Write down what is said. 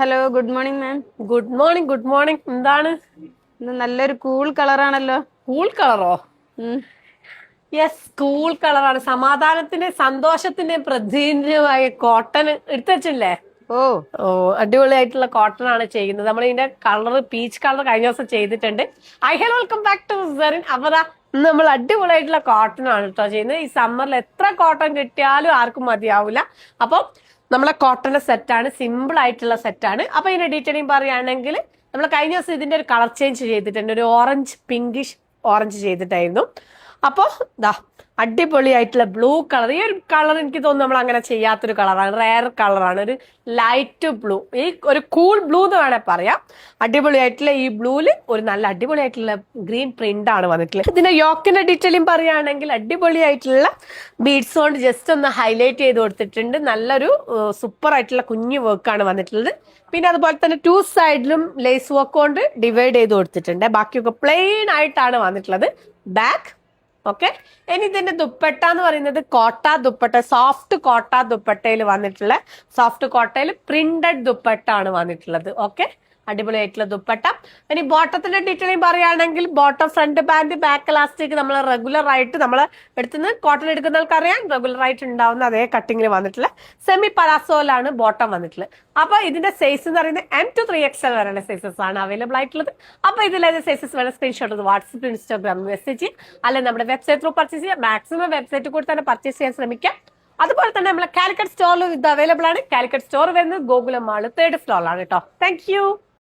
Hello good morning ma'am. Good morning good morning. എന്താണ് ഇന്ന് നല്ലൊരു കൂൾ കളറാണല്ലോ. കൂൾ കളറോ? ഉം. യെസ്, കൂൾ കളറാണ്. സമാധാനത്തിന്റെ സന്തോഷത്തിന്റെ പ്രതീകമായ കോട്ടൺ എടുത്തു വെച്ചില്ലേ? ഓ ഓ, അടിപൊളിയായിട്ടുള്ള കോട്ടൺ ആണ് ചെയ്യുന്നത്. നമ്മൾ ഇതിന്റെ കളർ പീച്ച് കളർ കഴിഞ്ഞ ദിവസം ചെയ്തിട്ടുണ്ട്. ഐ ഹലോ, വെൽക്കം ബാക്ക് ടു സെറിൻ. അപ്പൊ ഇന്ന് നമ്മൾ അടിപൊളിയായിട്ടുള്ള കോട്ടൺ ആണ് കേട്ടോ ചെയ്യുന്നത്. ഈ സമ്മറിൽ എത്ര കോട്ടൺ കിട്ടിയാലും ആർക്കും മതിയാവില്ല. അപ്പം നമ്മളെ കോട്ടന്റെ സെറ്റാണ്, സിമ്പിൾ ആയിട്ടുള്ള സെറ്റാണ്. അപ്പൊ ഇതിന്റെ ഡീറ്റെയിലിംഗ് പറയുകയാണെങ്കിൽ നമ്മൾ കഴിഞ്ഞ ദിവസം ഇതിന്റെ ഒരു കളർ ചേഞ്ച് ചെയ്തിട്ടുണ്ട്. ഒരു ഓറഞ്ച്, പിങ്കിഷ് ഓറഞ്ച് ചെയ്തിട്ടായിരുന്നു. അപ്പോൾ ദാ അടിപൊളിയായിട്ടുള്ള ബ്ലൂ കളർ. ഈ ഒരു കളർ എനിക്ക് തോന്നുന്നു നമ്മൾ അങ്ങനെ ചെയ്യാത്തൊരു കളറാണ്, റയർ കളറാണ്. ഒരു ലൈറ്റ് ബ്ലൂ, ഈ ഒരു കൂൾ ബ്ലൂ എന്ന് വേണേൽ പറയാം. അടിപൊളിയായിട്ടുള്ള ഈ ബ്ലൂല് ഒരു നല്ല അടിപൊളിയായിട്ടുള്ള ഗ്രീൻ പ്രിന്റ് ആണ് വന്നിട്ടുള്ളത്. ഇതിന്റെ യോക്കിന്റെ ഡീറ്റെയിലും പറയുകയാണെങ്കിൽ അടിപൊളിയായിട്ടുള്ള ബീഡ്സ് കൊണ്ട് ജസ്റ്റ് ഒന്ന് ഹൈലൈറ്റ് ചെയ്ത് കൊടുത്തിട്ടുണ്ട്. നല്ലൊരു സൂപ്പർ ആയിട്ടുള്ള കുഞ്ഞു വർക്കാണ് വന്നിട്ടുള്ളത്. പിന്നെ അതുപോലെ തന്നെ ടു സൈഡിലും ലേസ് വർക്ക് കൊണ്ട് ഡിവൈഡ് ചെയ്ത് കൊടുത്തിട്ടുണ്ട്. ബാക്കിയൊക്കെ പ്ലെയിൻ ആയിട്ടാണ് വന്നിട്ടുള്ളത്. Back okay. ഇനി ഇതിന്റെ ദുപ്പട്ട എന്ന് പറയുന്നത് കോട്ട ദുപ്പട്ട, സോഫ്റ്റ് കോട്ട ദുപ്പട്ടയിൽ വന്നിട്ടുള്ള, സോഫ്റ്റ് കോട്ടയിൽ പ്രിന്റഡ് ദുപ്പട്ട ആണ് വന്നിട്ടുള്ളത്. ഓക്കെ, അടിപൊളിയായിട്ടുള്ള ദുപ്പട്ട. ഇനി ബോട്ടത്തിന്റെ ഡീറ്റെയിലിംഗ് പറയുകയാണെങ്കിൽ bottom, front pant, back elastic നമ്മൾ റെഗുലർ ആയിട്ട് നമ്മൾ എടുത്തുനിന്ന് കോട്ടൺ എടുക്കുന്നവർക്ക് അറിയാം, റെഗുലർ ആയിട്ട് ഉണ്ടാവുന്ന അതേ കട്ടിങ്ങിൽ വന്നിട്ടുള്ള സെമി പലാസോയിലാണ് ബോട്ടം വന്നിട്ടുള്ളത്. അപ്പൊ ഇതിന്റെ സൈസ് എന്ന് പറയുന്നത് M to 3XL വരെയുള്ള സൈസസ് ആണ് അവൈലബിൾ ആയിട്ടുള്ളത്. അപ്പൊ ഇതിലേത് സൈസസ് വേണം സ്ക്രീൻഷോട്ട് വാട്സ്ആപ്പ്, ഇൻസ്റ്റാഗ്രാം മെസ്സേജ് അല്ലെങ്കിൽ നമ്മുടെ വെബ്സൈറ്റ് ത്രൂ പർച്ചേസ് ചെയ്യാം. മാക്സിമം വെബ്സൈറ്റ് കൂടി തന്നെ പർച്ചേസ് ചെയ്യാൻ ശ്രമിക്കാം. അതുപോലെ തന്നെ നമ്മളെ കാലിക്കറ്റ് സ്റ്റോറിലും ഇത് അവൈലബിൾ ആണ്. കാലിക്കറ്റ് സ്റ്റോർ വരുന്നത് ഗോകുലം മാള് 3rd ഫ്ലോറിലാണ് കേട്ടോ. Thank you.